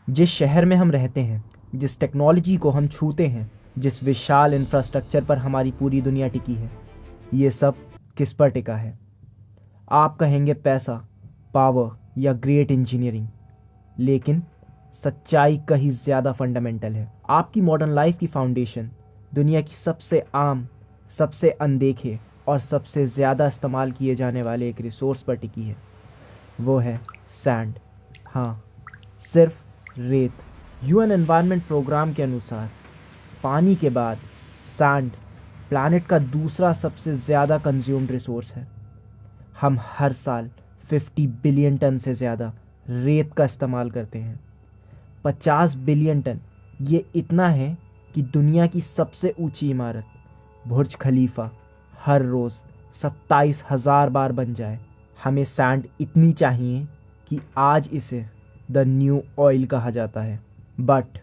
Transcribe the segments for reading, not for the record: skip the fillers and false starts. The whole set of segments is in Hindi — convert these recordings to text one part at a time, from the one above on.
जिस शहर में हम रहते हैं, जिस टेक्नोलॉजी को हम छूते हैं, जिस विशाल इंफ्रास्ट्रक्चर पर हमारी पूरी दुनिया टिकी है, ये सब किस पर टिका है? आप कहेंगे पैसा, पावर या ग्रेट इंजीनियरिंग, लेकिन सच्चाई कहीं ज़्यादा फंडामेंटल है। आपकी मॉडर्न लाइफ की फाउंडेशन दुनिया की सबसे आम, सबसे अनदेखे और सबसे ज़्यादा इस्तेमाल किए जाने वाले एक रिसोर्स पर टिकी है। वो है सैंड। हाँ, सिर्फ रेत। यूएन एनवायरनमेंट प्रोग्राम के अनुसार पानी के बाद सैंड प्लैनेट का दूसरा सबसे ज़्यादा कंज्यूम्ड रिसोर्स है। हम हर साल 50 बिलियन टन से ज़्यादा रेत का इस्तेमाल करते हैं। 50 बिलियन टन, ये इतना है कि दुनिया की सबसे ऊंची इमारत बुर्ज खलीफा हर रोज़ 27,000 बार बन जाए। हमें सैंड इतनी चाहिए कि आज इसे द न्यू ऑयल कहा जाता है। But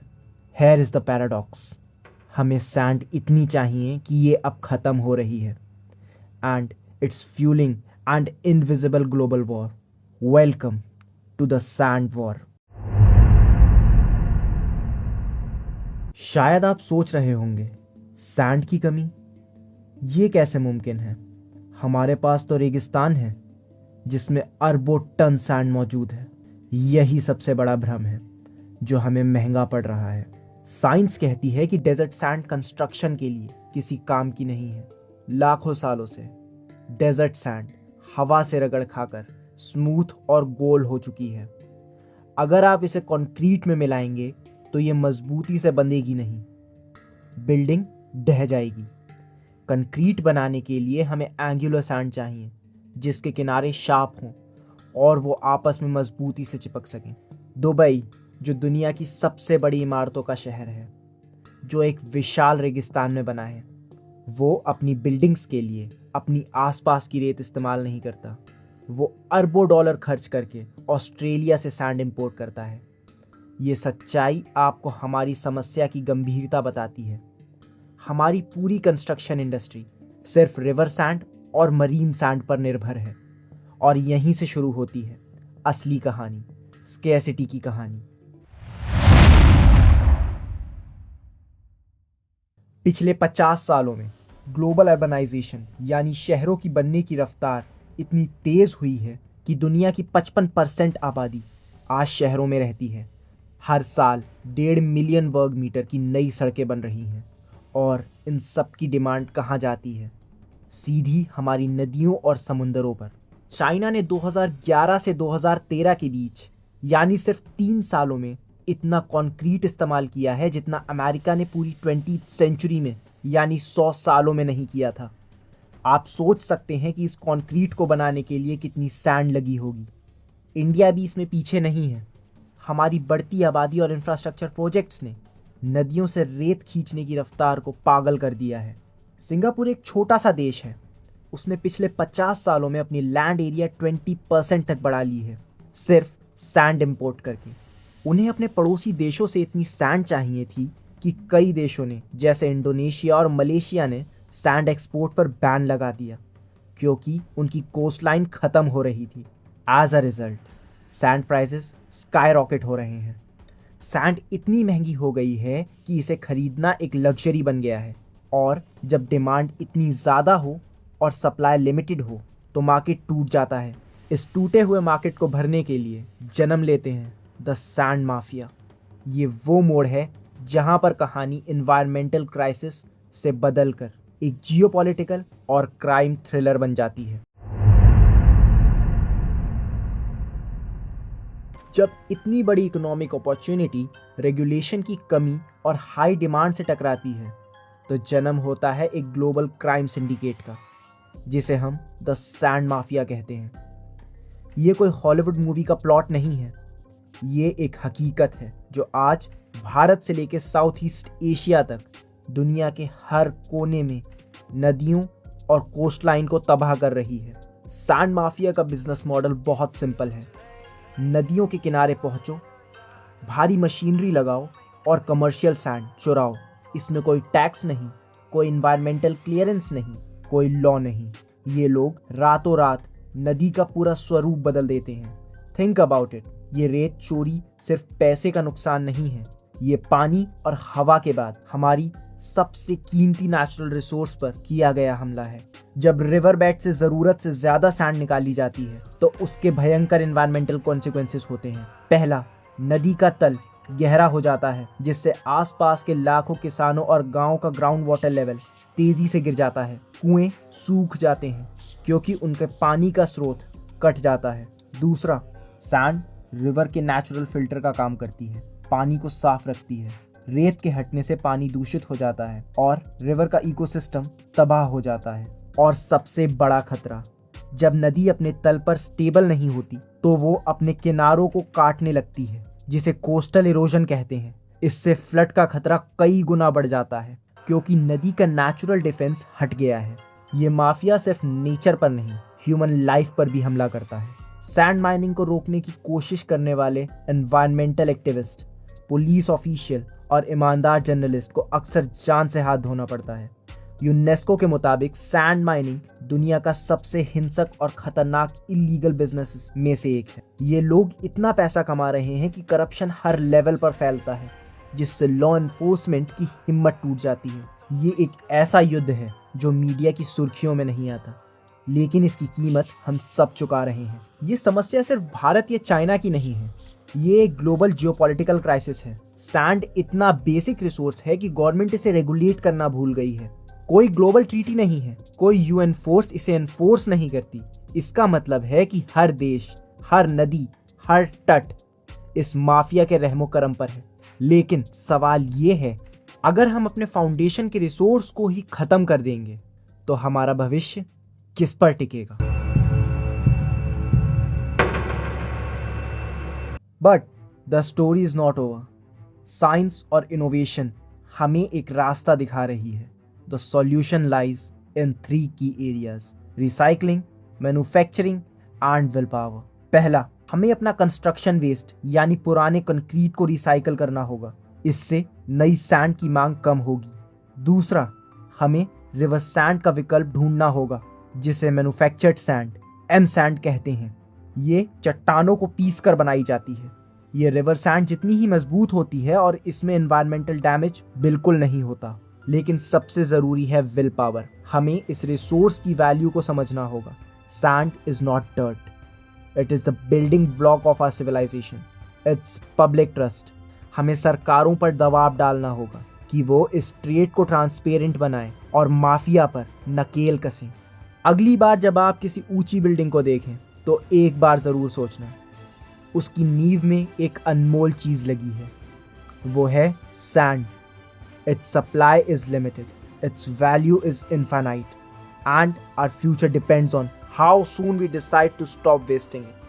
here is the paradox, हमें सैंड इतनी चाहिए कि ये अब ख़त्म हो रही है, and it's fuelling and invisible global war. Welcome to the sand war. शायद आप सोच रहे होंगे, सैंड की कमी, ये कैसे मुमकिन है? हमारे पास तो रेगिस्तान है जिसमें अरबों टन सैंड मौजूद है। यही सबसे बड़ा भ्रम है जो हमें महंगा पड़ रहा है। साइंस कहती है कि डेजर्ट सैंड कंस्ट्रक्शन के लिए किसी काम की नहीं है। लाखों सालों से डेजर्ट सैंड हवा से रगड़ खाकर स्मूथ और गोल हो चुकी है। अगर आप इसे कंक्रीट में मिलाएंगे तो ये मजबूती से बंधेगी नहीं, बिल्डिंग ढह जाएगी। कंक्रीट बनाने के लिए हमें एंगुलर सैंड चाहिए जिसके किनारे शार्प हों और वो आपस में मजबूती से चिपक सकें। दुबई, जो दुनिया की सबसे बड़ी इमारतों का शहर है, जो एक विशाल रेगिस्तान में बना है, वो अपनी बिल्डिंग्स के लिए अपनी आसपास की रेत इस्तेमाल नहीं करता। वो अरबों डॉलर खर्च करके ऑस्ट्रेलिया से सैंड इंपोर्ट करता है। ये सच्चाई आपको हमारी समस्या की गंभीरता बताती है। हमारी पूरी कंस्ट्रक्शन इंडस्ट्री सिर्फ रिवर सैंड और मरीन सैंड पर निर्भर है, और यहीं से शुरू होती है असली कहानी, स्केर्सिटी की कहानी। पिछले 50 सालों में ग्लोबल अर्बनाइजेशन यानी शहरों की बनने की रफ्तार इतनी तेज हुई है कि दुनिया की 55% आबादी आज शहरों में रहती है। हर साल 1.5 मिलियन वर्ग मीटर की नई सड़कें बन रही हैं, और इन सब की डिमांड कहाँ जाती है? सीधी हमारी नदियों और समुंदरों पर। चाइना ने 2011 से 2013 के बीच यानी सिर्फ 3 सालों में इतना कंक्रीट इस्तेमाल किया है जितना अमेरिका ने पूरी 20th सेंचुरी में यानी 100 सालों में नहीं किया था। आप सोच सकते हैं कि इस कंक्रीट को बनाने के लिए कितनी सैंड लगी होगी। इंडिया भी इसमें पीछे नहीं है। हमारी बढ़ती आबादी और इंफ्रास्ट्रक्चर प्रोजेक्ट्स ने नदियों से रेत खींचने की रफ्तार को पागल कर दिया है। सिंगापुर एक छोटा सा देश है, उसने पिछले 50 सालों में अपनी लैंड एरिया 20% तक बढ़ा ली है, सिर्फ सैंड इंपोर्ट करके। उन्हें अपने पड़ोसी देशों से इतनी सैंड चाहिए थी कि कई देशों ने, जैसे इंडोनेशिया और मलेशिया ने, सैंड एक्सपोर्ट पर बैन लगा दिया क्योंकि उनकी कोस्टलाइन ख़त्म हो रही थी। As a result sand prices skyrocket हो रहे हैं। सैंड इतनी महंगी हो गई है कि इसे खरीदना एक लग्जरी बन गया है, और जब डिमांड इतनी ज़्यादा हो और सप्लाई लिमिटेड हो तो मार्केट टूट जाता है। इस टूटे हुए मार्केट को भरने के लिए जन्म लेते हैं द सैंड माफिया। ये वो मोड़ है जहां पर कहानी एनवायरमेंटल क्राइसिस से बदलकर एक जियोपॉलिटिकल और क्राइम थ्रिलर बन जाती है। जब इतनी बड़ी इकोनॉमिक अपॉर्चुनिटी रेगुलेशन की कमी और हाई डिमांड से टकराती है तो जन्म होता है एक ग्लोबल क्राइम सिंडिकेट का, जिसे हम द सैंड माफिया कहते हैं। ये कोई हॉलीवुड मूवी का प्लॉट नहीं है, ये एक हकीकत है जो आज भारत से लेकर साउथ ईस्ट एशिया तक दुनिया के हर कोने में नदियों और कोस्टलाइन को तबाह कर रही है। सैंड माफिया का बिजनेस मॉडल बहुत सिंपल है। नदियों के किनारे पहुंचो, भारी मशीनरी लगाओ और कमर्शियल सैंड चुराओ। इसमें कोई टैक्स नहीं, कोई इन्वायरमेंटल क्लियरेंस नहीं, कोई लॉ नहीं। ये लोग रातों रात नदी का पूरा स्वरूप बदल देते हैं। Think about it. ये रेत चोरी सिर्फ पैसे का नुकसान नहीं है, ये पानी और हवा के बाद हमारी सबसे कीमती नेचुरल रिसोर्स पर किया गया हमला है। जब रिवर बेड से जरूरत से ज्यादा सैंड निकाली जाती है तो उसके भयंकर एनवायरमेंटल कॉन्सिक्वेंसेस होते हैं। पहला, नदी का तल गहरा हो जाता है, जिससे आसपास के लाखों किसानों और गांव का ग्राउंड वाटर लेवल तेजी से गिर जाता है। कुएं सूख जाते हैं क्योंकि उनके पानी का स्रोत कट जाता है। दूसरा, सैंड रिवर के नेचुरल फिल्टर का काम करती है, पानी को साफ रखती है। रेत के हटने से पानी दूषित हो जाता है और रिवर का इकोसिस्टम तबाह हो जाता है। और सबसे बड़ा खतरा, जब नदी अपने तल पर स्टेबल नहीं होती तो वो अपने किनारों को काटने लगती है, जिसे कोस्टल इरोजन कहते हैं। इससे फ्लड का खतरा कई गुना बढ़ जाता है क्योंकि नदी का नेचुरल डिफेंस हट गया है। ये माफिया सिर्फ नेचर पर नहीं, ह्यूमन लाइफ पर भी हमला करता है। सैंड माइनिंग को रोकने की कोशिश करने वाले एनवायरमेंटल एक्टिविस्ट, पुलिस ऑफिशियल और ईमानदार जर्नलिस्ट को अक्सर जान से हाथ धोना पड़ता है। यूनेस्को के मुताबिक सैंड माइनिंग दुनिया का सबसे हिंसक और खतरनाक इलीगल बिजनेस में से एक है। ये लोग इतना पैसा कमा रहे हैं कि करप्शन हर लेवल पर फैलता है, जिससे लॉ एनफोर्समेंट की हिम्मत टूट जाती है। ये एक ऐसा युद्ध है जो मीडिया की सुर्खियों में नहीं आता, लेकिन इसकी कीमत हम सब चुका रहे हैं। ये समस्या सिर्फ भारत या चाइना की नहीं है, ये एक ग्लोबल जियोपॉलिटिकल क्राइसिस है। सैंड इतना बेसिक रिसोर्स है कि गवर्नमेंट इसे रेगुलेट करना भूल गई है। कोई ग्लोबल ट्रीटी नहीं है, कोई यूएन फोर्स इसे एनफोर्स नहीं करती। इसका मतलब है कि हर देश, हर नदी, हर तट इस माफिया के रहमो करम पर है। लेकिन सवाल ये है, अगर हम अपने फाउंडेशन के रिसोर्स को ही खत्म कर देंगे तो हमारा भविष्य किस पर टिकेगा? But the story is not over. Science और इनोवेशन हमें एक रास्ता दिखा रही है। The solution lies in 3 key areas: recycling, manufacturing and willpower. पहला, हमें अपना कंस्ट्रक्शन वेस्ट यानी पुराने कंक्रीट को रिसाइकल करना होगा, इससे नई सैंड की मांग कम होगी। दूसरा, हमें रिवर सैंड का विकल्प ढूंढना होगा, जिसे मैन्युफैक्चर्ड सैंड, एम सैंड कहते हैं। ये चट्टानों को पीस कर बनाई जाती है। ये रिवर सैंड जितनी ही मजबूत होती है और इसमें एनवायरमेंटल डैमेज बिल्कुल नहीं होता। लेकिन सबसे जरूरी है विल पावर। हमें इस रिसोर्स की वैल्यू को समझना होगा। Sand is not dirt, it is the building block of our civilisation. It's public trust. हमें सरकारों पर दबाव डालना होगा कि वो इस ट्रेड को ट्रांसपेरेंट बनाएं और माफिया पर नकेल कसें। अगली बार जब आप किसी ऊंची बिल्डिंग को देखें तो एक बार जरूर सोचना, उसकी नींव में एक अनमोल चीज लगी है। वो है sand. Its supply is limited, its value is infinite, and our future depends on how soon we decide to stop wasting it.